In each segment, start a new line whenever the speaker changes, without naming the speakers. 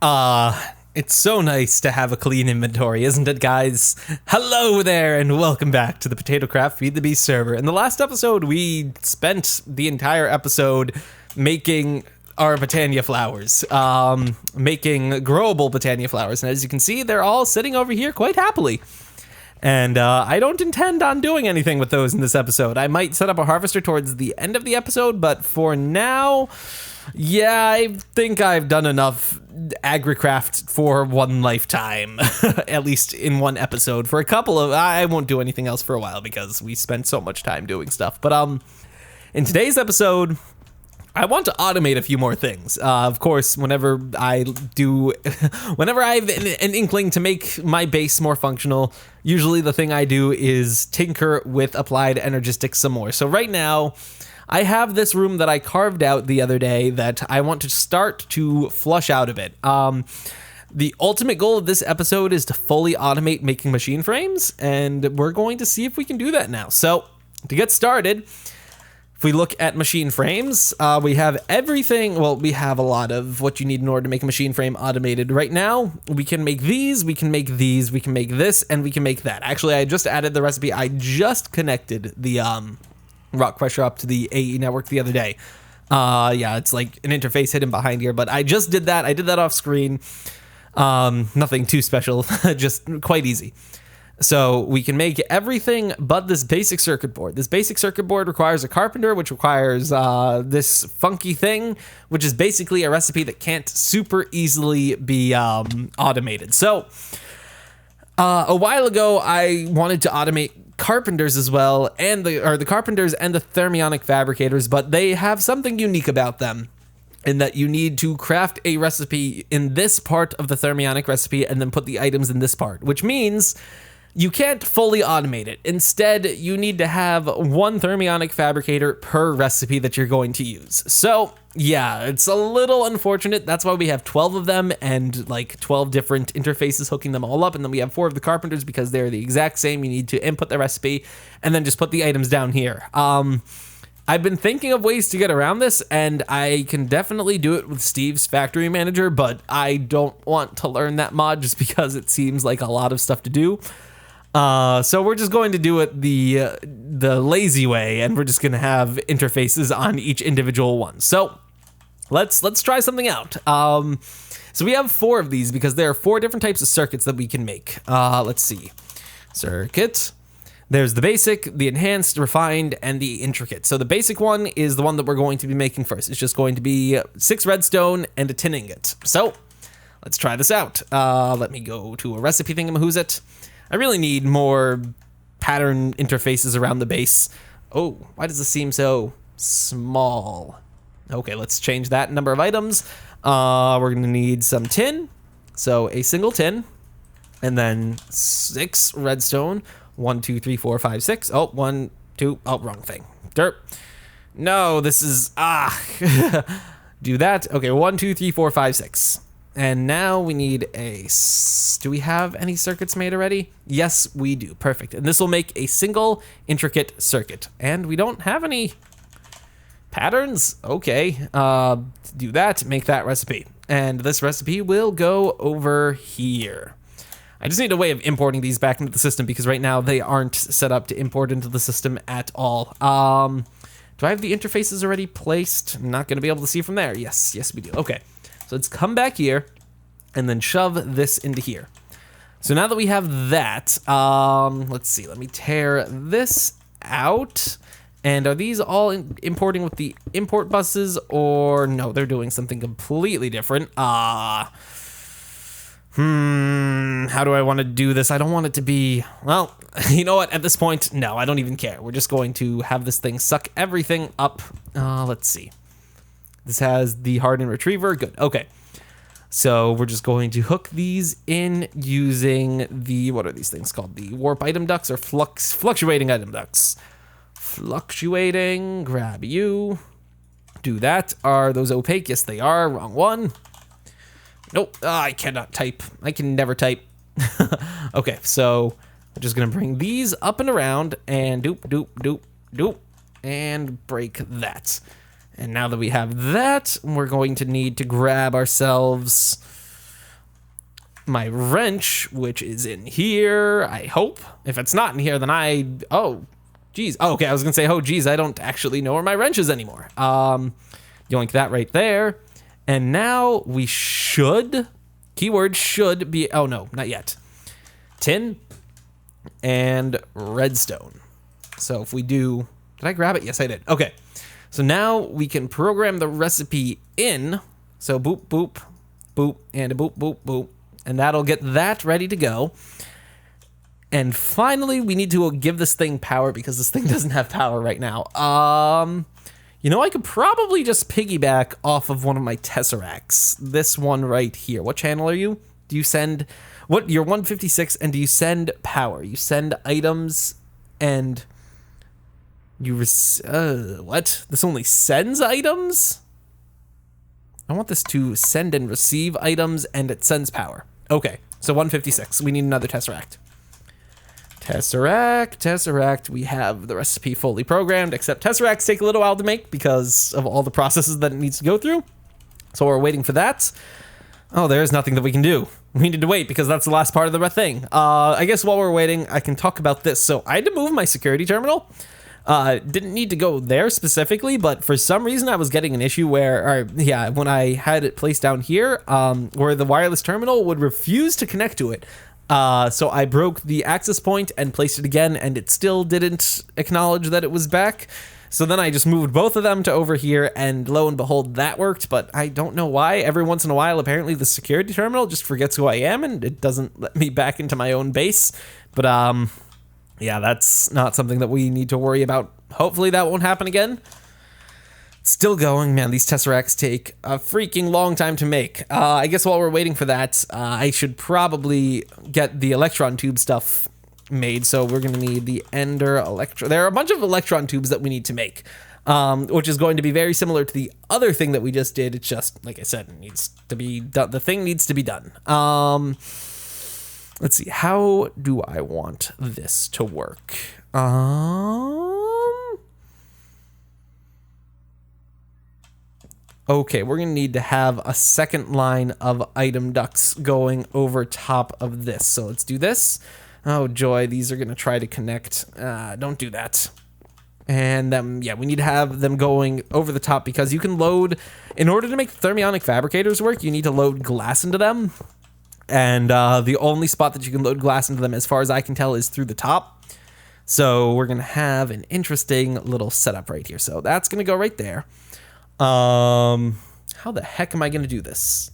It's so nice to have a clean inventory, isn't it, guys? Hello there, and welcome back to the Potatocraft Feed the Beast server. In the last episode, we spent the entire episode making our Botania flowers, making growable Botania flowers, and as you can see, they're all sitting over here quite happily. And I don't intend on doing anything with those in this episode. I might set up a harvester towards the end of the episode, but for now, yeah, I think I've done enough agricraft for one lifetime, at least in one episode. For a couple of, I won't do anything else for a while because we spent so much time doing stuff. But in today's episode, I want to automate a few more things. Of course, whenever I have an inkling to make my base more functional, usually the thing I do is tinker with applied energistics some more. So right now, I have this room that I carved out the other day that I want to start to flush out a bit. The ultimate goal of this episode is to fully automate making machine frames, and we're going to see if we can do that now. So to get started, if we look at machine frames, we have everything. Well, we have a lot of what you need in order to make a machine frame automated. Right now, we can make these, we can make these, we can make this, and we can make that. Actually, I just added the recipe. I just connected the rock crusher up to the AE network the other day. Yeah, it's like an interface hidden behind here, but I just did that. I did that off screen. Nothing too special, just quite easy. So we can make everything but this basic circuit board. This basic circuit board requires a carpenter, which requires this funky thing, which is basically a recipe that can't super easily be automated. So a while ago, I wanted to automate carpenters as well, and the carpenters and the Thermionic fabricators, but they have something unique about them, in that you need to craft a recipe in this part of the Thermionic recipe and then put the items in this part, which means you can't fully automate it. Instead, you need to have one Thermionic fabricator per recipe that you're going to use. So yeah, it's a little unfortunate. That's why we have 12 of them and like 12 different interfaces hooking them all up. And then we have 4 of the carpenters because they're the exact same. You need to input the recipe and then just put the items down here. I've been thinking of ways to get around this, and I can definitely do it with Steve's factory manager, but I don't want to learn that mod just because it seems like a lot of stuff to do. So we're just going to do it the lazy way, and we're just going to have interfaces on each individual one. So let's try something out. So we have 4 of these because there are 4 different types of circuits that we can make. Let's see. Circuit. There's the basic, the enhanced, refined, and the intricate. So the basic one is the one that we're going to be making first. It's just going to be 6 redstone and a tin ingot. So let's try this out. Let me go to a recipe thingamahoosit. I really need more pattern interfaces around the base. Oh, why does this seem so small? Okay, let's change that number of items. We're gonna need some tin. So a single tin, and then 6 redstone. 1, 2, 3, 4, 5, 6. Oh, 1, 2. Oh, wrong thing. Derp. No, this is do that. Okay, 1, 2, 3, 4, 5, 6. And now we need a. Do we have any circuits made already? Yes, we do. Perfect. And this will make a single intricate circuit. And we don't have any patterns. Okay. Do that. Make that recipe. And this recipe will go over here. I just need a way of importing these back into the system because right now they aren't set up to import into the system at all. Do I have the interfaces already placed? I'm not going to be able to see from there. Yes, we do. Okay. So let's come back here and then shove this into here. So now that we have that, let's see. Let me tear this out. And are these all importing with the import buses, or no, they're doing something completely different? How do I want to do this? I don't want it to be, well, you know what? At this point, no, I don't even care. We're just going to have this thing suck everything up. Let's see. This has the hardened retriever. Good. Okay. So we're just going to hook these in using the, what are these things called? The warp item ducts or fluctuating item ducts. Fluctuating. Grab you. Do that. Are those opaque? Yes, they are. Wrong one. Nope. I cannot type. I can never type. Okay, so we're just going to bring these up and around and doop, doop, doop, doop, and break that. And now that we have that, we're going to need to grab ourselves my wrench, which is in here, I hope. If it's not in here, then oh, geez. Oh, okay, I was gonna say, oh, geez, I don't actually know where my wrench is anymore. Yoink that right there. And now we should, keyword should be, oh no, not yet. Tin and redstone. So if we do, did I grab it? Yes, I did. Okay. So now we can program the recipe in. So boop, boop, boop, and a boop, boop, boop. And that'll get that ready to go. And finally, we need to give this thing power because this thing doesn't have power right now. You know, I could probably just piggyback off of one of my Tesseracts. This one right here. What channel are you? Do you send, what, you're 156, and do you send power? You send items, and you, what? This only sends items? I want this to send and receive items, and it sends power. Okay, so 156. We need another Tesseract. Tesseract, we have the recipe fully programmed, except Tesseracts take a little while to make because of all the processes that it needs to go through. So we're waiting for that. Oh, there's nothing that we can do. We need to wait because that's the last part of the thing. I guess while we're waiting, I can talk about this. So I had to move my security terminal. Didn't need to go there specifically, but for some reason I was getting an issue where, when I had it placed down here, where the wireless terminal would refuse to connect to it. So I broke the access point and placed it again, and it still didn't acknowledge that it was back. So then I just moved both of them to over here, and lo and behold, that worked, but I don't know why. Every once in a while, apparently the security terminal just forgets who I am, and it doesn't let me back into my own base. But, yeah, that's not something that we need to worry about. Hopefully that won't happen again. Still going, man, these Tesseracts take a freaking long time to make. I guess while we're waiting for that, I should probably get the Electron Tube stuff made. So we're going to need the Ender Electron. There are a bunch of Electron Tubes that we need to make, which is going to be very similar to the other thing that we just did. It's just, like I said, it needs to be done. The thing needs to be done. Let's see. How do I want this to work? Okay, we're gonna need to have a second line of item ducts going over top of this. So let's do this. Oh joy, these are gonna try to connect. Don't do that. And then, yeah, we need to have them going over the top because you can load, in order to make Thermionic Fabricators work, you need to load glass into them. And the only spot that you can load glass into them, as far as I can tell, is through the top. So we're gonna have an interesting little setup right here. So that's gonna go right there. How the heck am I gonna do this?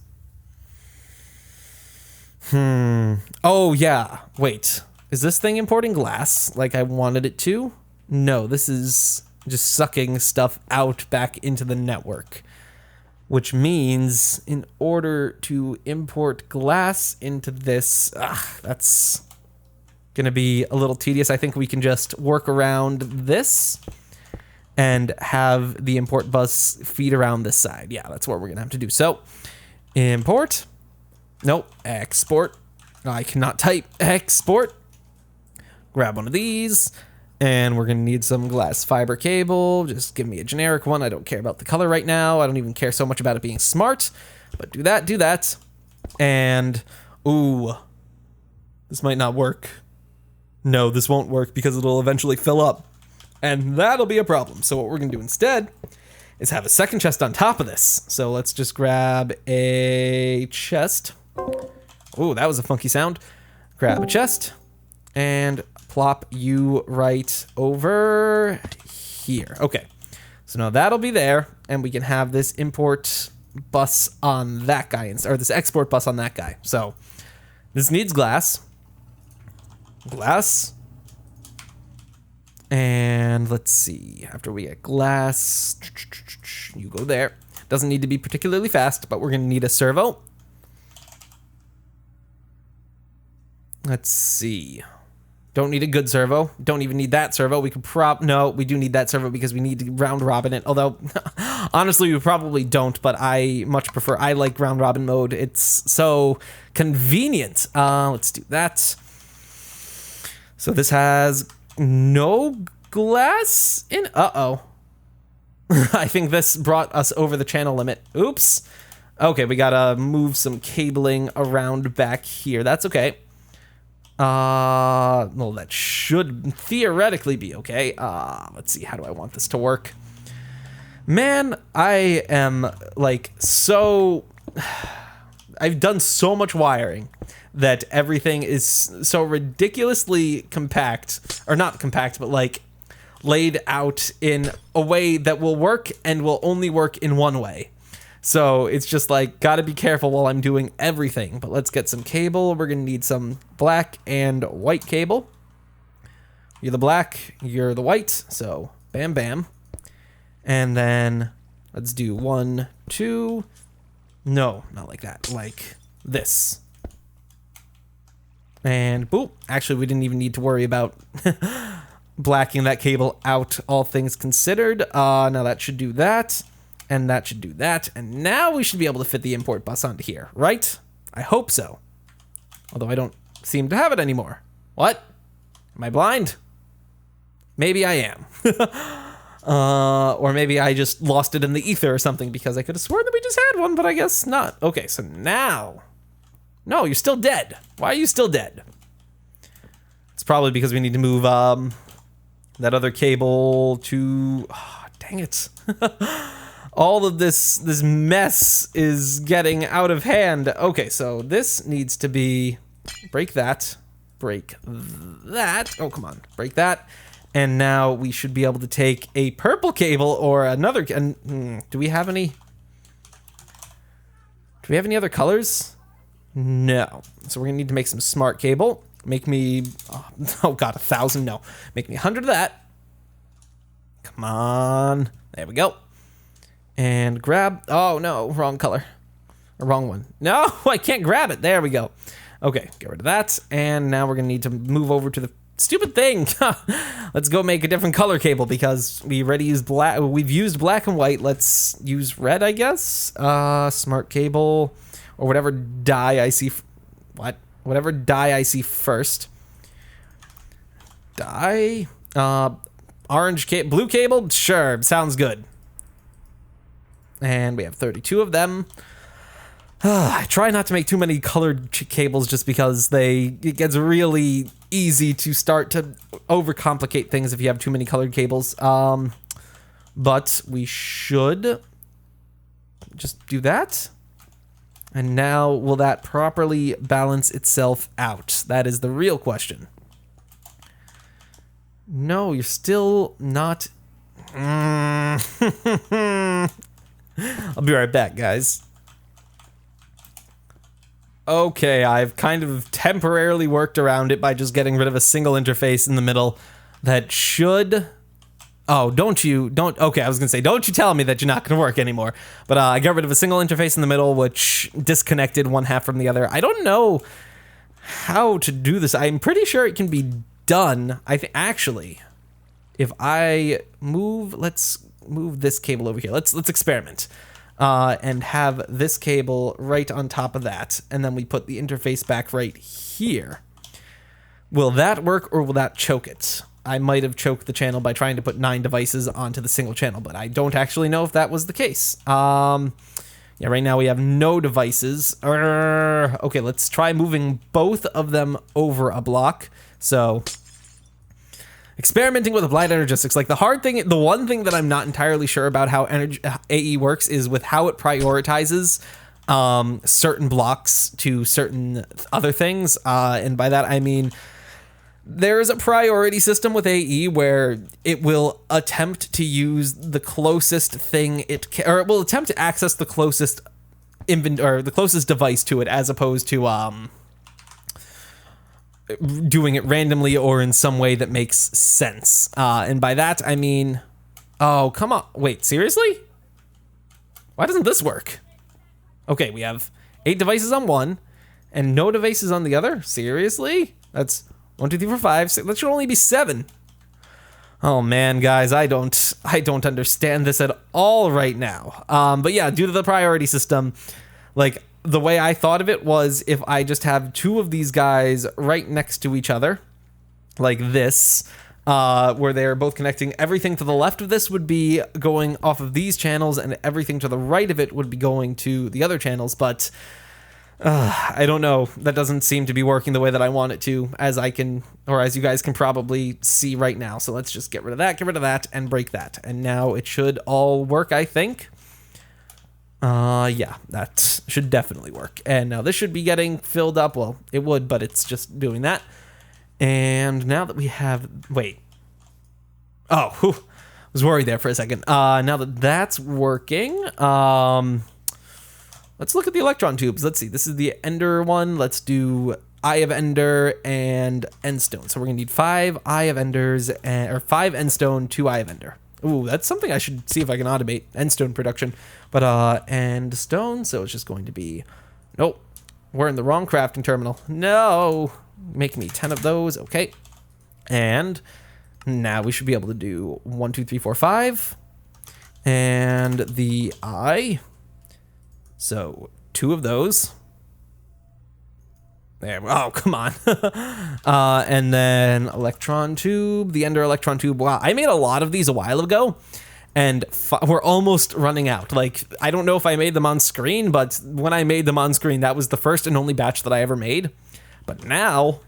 Oh yeah, wait. Is this thing importing glass like I wanted it to? No, this is just sucking stuff out back into the network. Which means in order to import glass into this, that's gonna be a little tedious. I think we can just work around this and have the import bus feed around this side. Yeah, that's what we're gonna have to do. So, import. Nope, export. I cannot type export. Grab one of these, and we're gonna need some glass fiber cable. Just give me a generic one. I don't care about the color right now. I don't even care so much about it being smart, but do that. And, ooh, this might not work. No, this won't work because it'll eventually fill up. And that'll be a problem. So what we're gonna do instead is have a second chest on top of this. So let's just grab a chest. Ooh, that was a funky sound. Grab a chest and plop you right over here. Okay, so now that'll be there, and we can have this import bus on that guy, or this export bus on that guy. So this needs glass. Glass. And let's see, after we get glass, you go there. Doesn't need to be particularly fast, but we're gonna need a servo. Let's see. Don't need a good servo. Don't even need that servo. We could no, we do need that servo because we need to round robin it. Although, honestly, we probably don't, but I much prefer, I like round robin mode. It's so convenient. Let's do that. So this has no glass in, I think this brought us over the channel limit. Oops. Okay, we gotta move some cabling around back here. That's okay. Well, that should theoretically be okay. Let's see, how do I want this to work? Man, I am, like, so... I've done so much wiring that everything is so ridiculously compact, or not compact, but, like, laid out in a way that will work and will only work in one way. So it's just like, gotta be careful while I'm doing everything. But let's get some cable. We're gonna need some black and white cable. You're the black, you're the white. So bam, bam. And then let's do 1, 2. No, not like that. Like this. And boop. Actually, we didn't even need to worry about blacking that cable out, all things considered. Now that should do that. And that should do that. And now we should be able to fit the import bus onto here, right? I hope so. Although I don't seem to have it anymore. What? Am I blind? Maybe I am. Or maybe I just lost it in the ether or something, because I could have sworn that we just had one, but I guess not. Okay, so now... No, you're still dead. Why are you still dead? It's probably because we need to move that other cable to... Oh, dang it. All of this mess is getting out of hand. Okay, so this needs to be... Break that. Break that. Oh, come on. Break that. And now we should be able to take a purple cable or another... do we have any... Do we have any other colors? No. So we're going to need to make some smart cable. Make me... Oh, God, 1,000. No. Make me 100 of that. Come on. There we go. And grab... Oh, no. Wrong color. Or wrong one. No, I can't grab it. There we go. Okay, get rid of that. And now we're going to need to move over to the stupid thing. Let's go make a different color cable, because we already used black. We've used black and white. Let's use red, I guess. Smart cable, or whatever dye I see. What? Whatever dye I see first. Dye. Orange cable, blue cable. Sure, sounds good. And we have 32 of them. I try not to make too many colored cables, just because it gets really easy to start to overcomplicate things if you have too many colored cables. But we should just do that. And now, will that properly balance itself out? That is the real question. No, you're still not... I'll be right back, guys. Okay, I've kind of temporarily worked around it by just getting rid of a single interface in the middle that should... Oh, okay, I was gonna say, don't you tell me that you're not gonna work anymore. But I got rid of a single interface in the middle, which disconnected one half from the other. I don't know how to do this. I'm pretty sure it can be done. I think, actually, if I move, let's move this cable over here. Let's experiment. And have this cable right on top of that, and then we put the interface back right here. Will that work, or will that choke it? I might have choked the channel by trying to put 9 devices onto the single channel, but I don't actually know if that was the case. Yeah, right now we have no devices. Okay, let's try moving both of them over a block. So... experimenting with applied energistics. Like, the one thing that I'm not entirely sure about how AE works is with how it prioritizes certain blocks to certain other things. And by that, I mean, there's a priority system with AE where it will attempt to use the closest thing or it will attempt to access the closest or the closest device to it, as opposed to, doing it randomly or in some way that makes sense. And by that, I mean... Oh, come on. Wait, seriously? Why doesn't this work? Okay, we have 8 devices on one and no devices on the other? Seriously? That's 1, 2, 3, 4, 5, 6. That should only be 7. Oh man, guys, I don't understand this at all right now. But yeah, due to the priority system, like... the way I thought of it was, if I just have 2 of these guys right next to each other, like this, where they're both connecting. Everything to the left of this would be going off of these channels, and everything to the right of it would be going to the other channels, but I don't know. That doesn't seem to be working the way that I want it to, as you guys can probably see right now. So let's just get rid of that, and break that. And now it should all work, I think. Yeah, that should definitely work. And now this should be getting filled up. Well, it would, but it's just doing that. And now that we have, wait. Oh, whew, was worried there for a second. Now that that's working, let's look at the electron tubes. Let's see. This is the Ender one. Let's do Eye of Ender and Endstone. So we're gonna need 5 Eye of Enders, or 5 Endstone, 2 Eye of Ender. Ooh, that's something I should see if I can automate, Endstone production. But Endstone, so it's just going to be, nope, we're in the wrong crafting terminal. No, make me 10 of those. Okay, and now we should be able to do 1, 2, 3, 4, 5, and the eye. So 2 of those. There. Oh, come on. And then Electron Tube, the Ender Electron Tube. Wow, I made a lot of these a while ago, and we're almost running out. Like, I don't know if I made them on screen, but when I made them on screen, that was the first and only batch that I ever made. But now,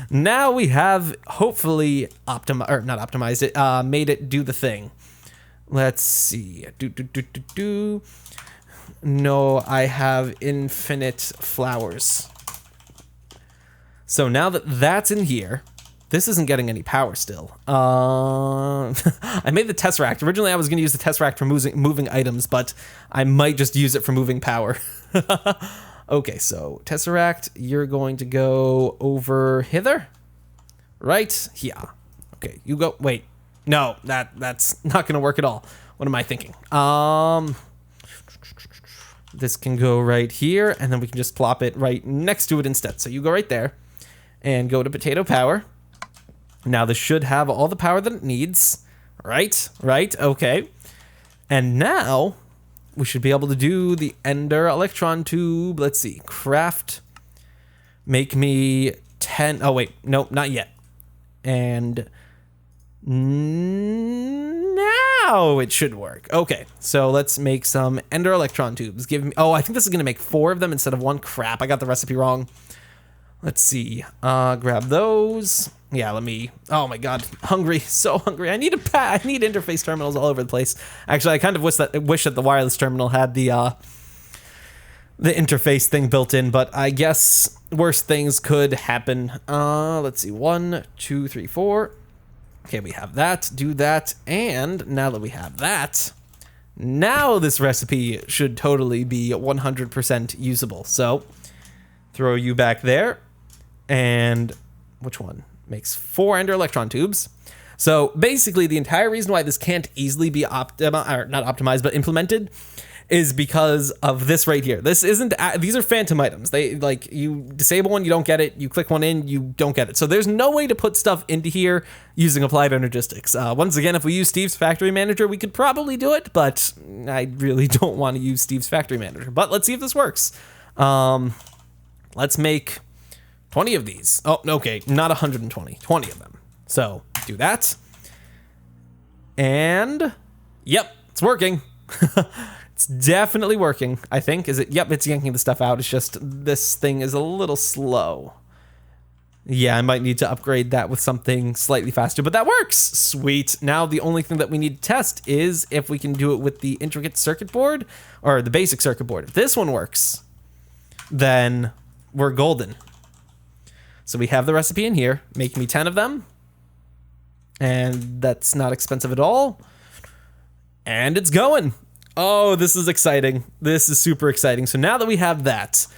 now we have hopefully not optimized it, made it do the thing. Let's see. No, I have infinite flowers. So now that that's in here, this isn't getting any power still. I made the Tesseract. Originally, I was going to use the Tesseract for moving items, but I might just use it for moving power. Okay, so Tesseract, you're going to go over hither, right? Yeah. Okay, you go. Wait, no, that's not going to work at all. What am I thinking? This can go right here, and then we can just plop it right next to it instead. So you go right there, and go to potato power. Now this should have all the power that it needs. Right, okay. And now we should be able to do the Ender Electron Tube. Let's see, craft, make me 10, oh wait, nope, not yet. And now it should work. Okay, so let's make some Ender Electron Tubes. Give me, oh, I think this is gonna make 4 of them instead of 1. Crap, I got the recipe wrong. Let's see, grab those. Yeah, let me, oh my god, hungry, so hungry. I need I need interface terminals all over the place. Actually, I kind of wish that the wireless terminal had the interface thing built in, but I guess worse things could happen. Let's see, 1, 2, 3, 4. Okay, we have that, do that, and now that we have that, now this recipe should totally be 100% usable. So, throw you back there, and which one? Makes 4 Ender Electron Tubes. So basically, the entire reason why this can't easily be not optimized, but implemented, is because of this right here. This isn't, these are phantom items. They, like, you disable one, you don't get it. You click one in, you don't get it. So there's no way to put stuff into here using applied energistics. Once again, if we use Steve's Factory Manager, we could probably do it, but I really don't want to use Steve's Factory Manager. But let's see if this works. Let's make 20 of these. Oh, okay, not 120, 20 of them. So do that. And yep, it's working. It's definitely working, I think. Is it? Yep, it's yanking the stuff out. It's just this thing is a little slow. Yeah, I might need to upgrade that with something slightly faster, but that works. Sweet. Now the only thing that we need to test is if we can do it with the intricate circuit board or the basic circuit board. If this one works, then we're golden. So we have the recipe in here. Make me 10 of them. And that's not expensive at all. And it's going. Oh, this is exciting. This is super exciting. So now that we have that,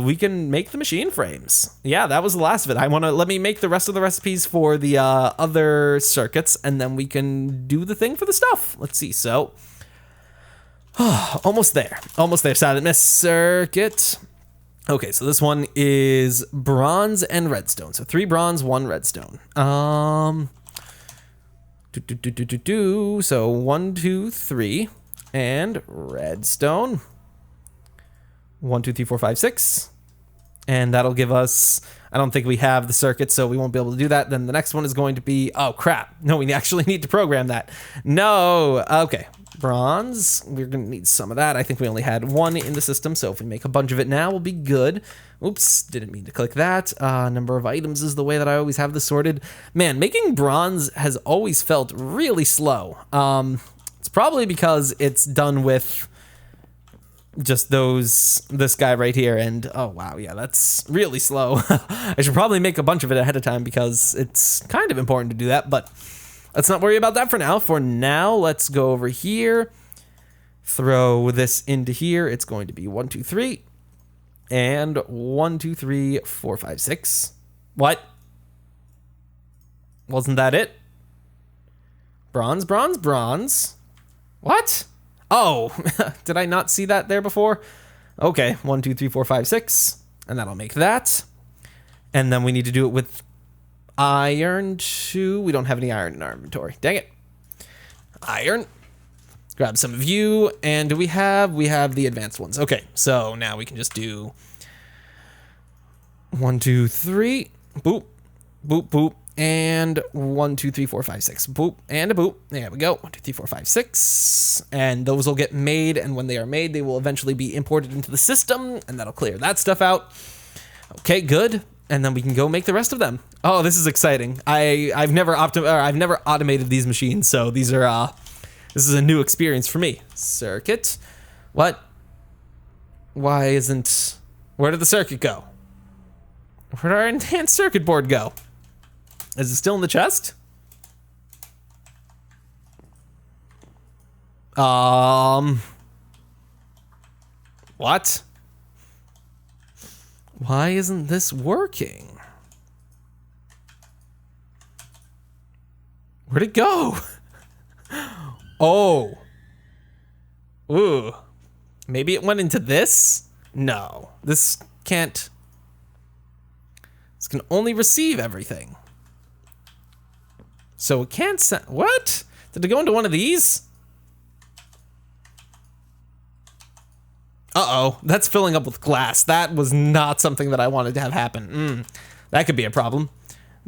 we can make the machine frames. Yeah, that was the last of it. Let me make the rest of the recipes for the other circuits, and then we can do the thing for the stuff. Let's see. So, almost there. Almost there. Silent miss circuit. Okay, so this one is bronze and redstone. So 3 bronze, 1 redstone. So 1, 2, 3, and redstone. 1, 2, 3, 4, 5, 6. and that'll give us, I don't think we have the circuit, so we won't be able to do that. Then the next one is going to be, oh crap, no, we actually need to program that. No, okay, bronze, we're gonna need some of that. I think we only had one in the system, so if we make a bunch of it now, we'll be good. Oops, didn't mean to click that. Number of items is the way that I always have this sorted. Man, making bronze has always felt really slow. It's probably because it's done with just this guy right here, and oh wow, yeah, that's really slow. I should probably make a bunch of it ahead of time because it's kind of important to do that, but let's not worry about that for now. For now, let's go over here, throw this into here. It's going to be 1, 2, 3, and 1, 2, 3, 4, 5, 6. What? Wasn't that it? Bronze, bronze, bronze. What? Oh, did I not see that there before? Okay, 1, 2, 3, 4, 5, 6, and that'll make that. And then we need to do it with iron too. We don't have any iron in our inventory. Dang it. Iron. Grab some of you, and do we have the advanced ones. Okay, so now we can just do 1, 2, 3, boop, boop, boop, and 1, 2, 3, 4, 5, 6, boop, and a boop. There we go. 1, 2, 3, 4, 5, 6, and those will get made, and when they are made, they will eventually be imported into the system, and that'll clear that stuff out. Okay, good. And then we can go make the rest of them. Oh, this is exciting. I've never automated these machines, so these are this is a new experience for me. Circuit. What? Why isn't... Where did the circuit go? Where did our enhanced circuit board go? Is it still in the chest? What? Why isn't this working? Where'd it go? Oh. Ooh. Maybe it went into this? No. This can't... This can only receive everything. So it can't send... What? Did it go into one of these? Uh-oh. That's filling up with glass. That was not something that I wanted to have happen. That could be a problem.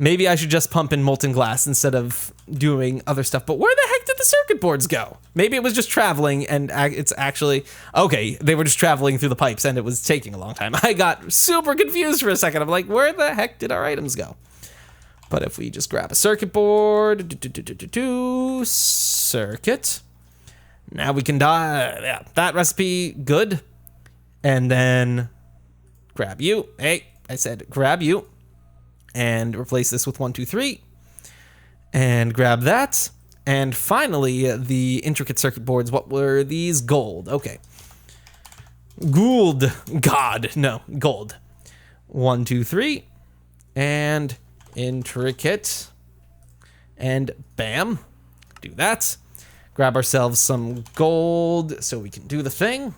Maybe I should just pump in molten glass instead of doing other stuff. But where the heck did the circuit boards go? Maybe it was just traveling and it's actually... Okay, they were just traveling through the pipes and it was taking a long time. I got super confused for a second. I'm like, where the heck did our items go? But if we just grab a circuit board... Circuit. Now we can yeah, that recipe, good. And then grab you. Hey, I said grab you. And replace this with 1, 2, 3, and grab that. And finally, the intricate circuit boards. What were these? Gold. Okay. Gold. God. No, gold. 1, 2, 3, and intricate. And bam. Do that. Grab ourselves some gold so we can do the thing.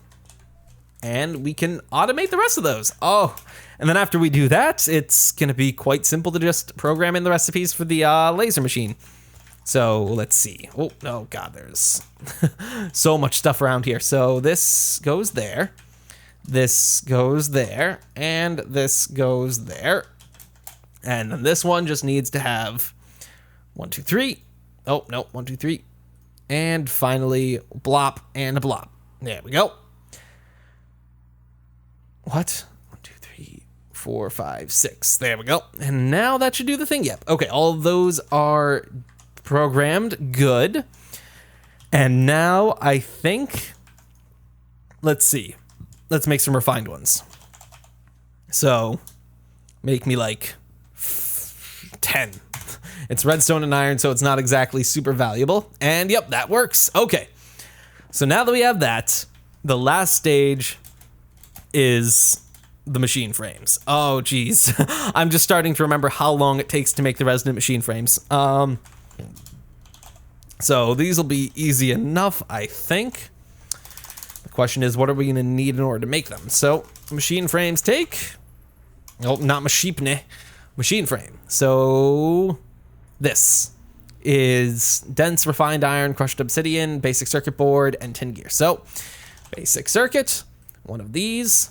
And we can automate the rest of those. Oh, and then after we do that, it's going to be quite simple to just program in the recipes for the laser machine. So let's see. Oh God, there's so much stuff around here. So this goes there. This goes there. And this goes there. And then this one just needs to have 1, 2, 3. Oh, no, 1, 2, 3. And finally, blop and a blop. There we go. What? 1, 2, 3, 4, 5, 6. There we go. And now that should do the thing. Yep. Okay, all of those are programmed. Good. And now I think... Let's see. Let's make some refined ones. So, make me like 10. It's redstone and iron, so it's not exactly super valuable. And yep, that works. Okay. So now that we have that, the last stage is the machine frames. Oh, geez. I'm just starting to remember how long it takes to make the resident machine frames. So these will be easy enough, I think. The question is, what are we going to need in order to make them? So machine frames take... Oh, not machine frame. So this is dense refined iron, crushed obsidian, basic circuit board, and tin gear. So basic circuit, one of these,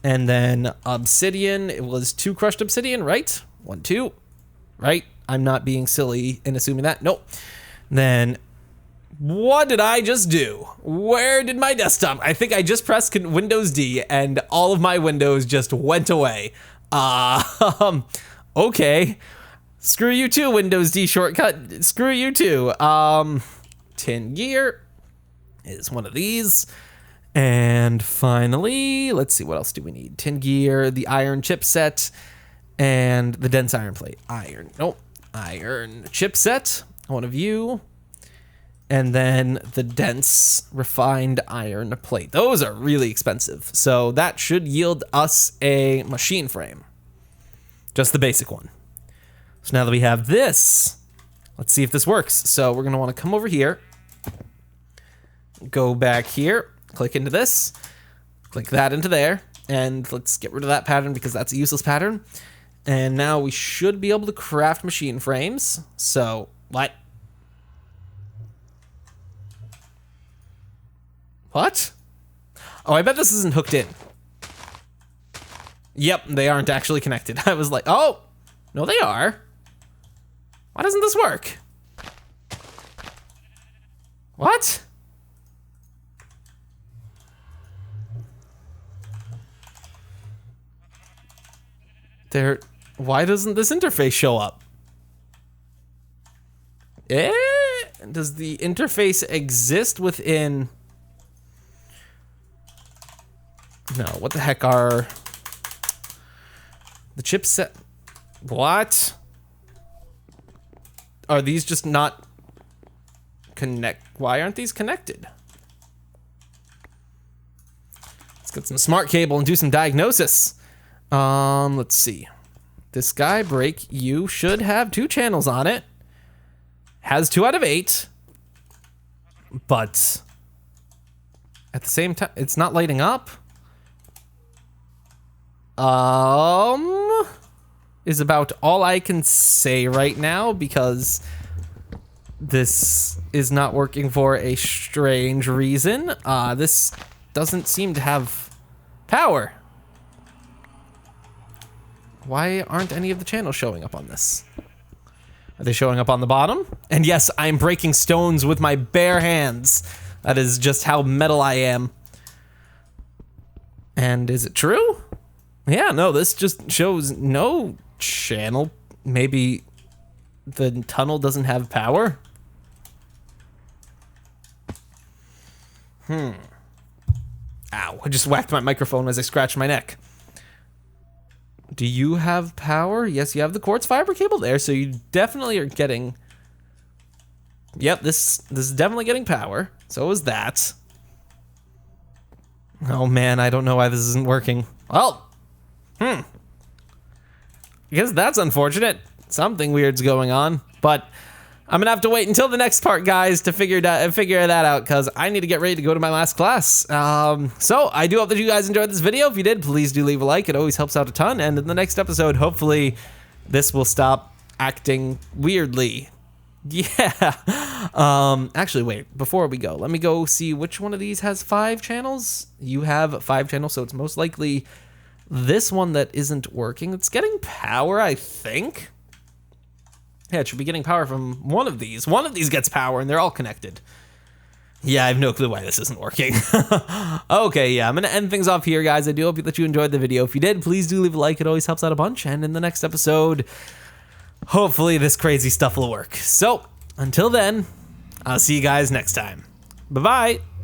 And then obsidian, it was 2 crushed obsidian, right? 1, 2, right? I'm not being silly in assuming that. Nope. Then what did I just do? Where did my desktop? I think I just pressed Windows D and all of my windows just went away. Okay. Screw you too, Windows D shortcut. Screw you too. Tin gear is one of these. And finally, let's see, what else do we need? Tin gear, the iron chipset, and the dense iron plate. Iron chipset, one of you. And then the dense refined iron plate. Those are really expensive. So that should yield us a machine frame. Just the basic one. So now that we have this, let's see if this works. So we're gonna wanna come over here, go back here, click into this, click that into there, and let's get rid of that pattern because that's a useless pattern. And now we should be able to craft machine frames. So, what? What? Oh, I bet this isn't hooked in. Yep, they aren't actually connected. I was like, oh, no, they are. Why doesn't this work? What? Why doesn't this interface show up? Does the interface exist within? No, what the heck are the chipset? What? Are these just not why aren't these connected? Let's get some smart cable and do some diagnosis. Let's see. This guy break, you should have 2 channels on it. Has 2 out of 8. But at the same time, it's not lighting up. Is about all I can say right now because this is not working for a strange reason. This doesn't seem to have power. Why aren't any of the channels showing up on this? Are they showing up on the bottom? And yes, I'm breaking stones with my bare hands. That is just how metal I am. And is it true? Yeah, no, this just shows no channel. Maybe the tunnel doesn't have power? Ow, I just whacked my microphone as I scratched my neck. Do you have power? Yes, you have the quartz fiber cable there, so you definitely are getting... Yep, this is definitely getting power. So is that. Oh man, I don't know why this isn't working. Well, I guess that's unfortunate. Something weird's going on, but I'm gonna have to wait until the next part, guys, to figure that out, because I need to get ready to go to my last class. So I do hope that you guys enjoyed this video. If you did, please do leave a like. It always helps out a ton. And in the next episode, hopefully this will stop acting weirdly. Yeah. Actually, wait, before we go, let me go see which one of these has 5 channels. You have 5 channels, so it's most likely this one that isn't working. It's getting power, I think. Yeah, it should be getting power from one of these. One of these gets power, and they're all connected. Yeah, I have no clue why this isn't working. Okay, yeah, I'm going to end things off here, guys. I do hope that you enjoyed the video. If you did, please do leave a like. It always helps out a bunch. And in the next episode, hopefully this crazy stuff will work. So, until then, I'll see you guys next time. Bye-bye.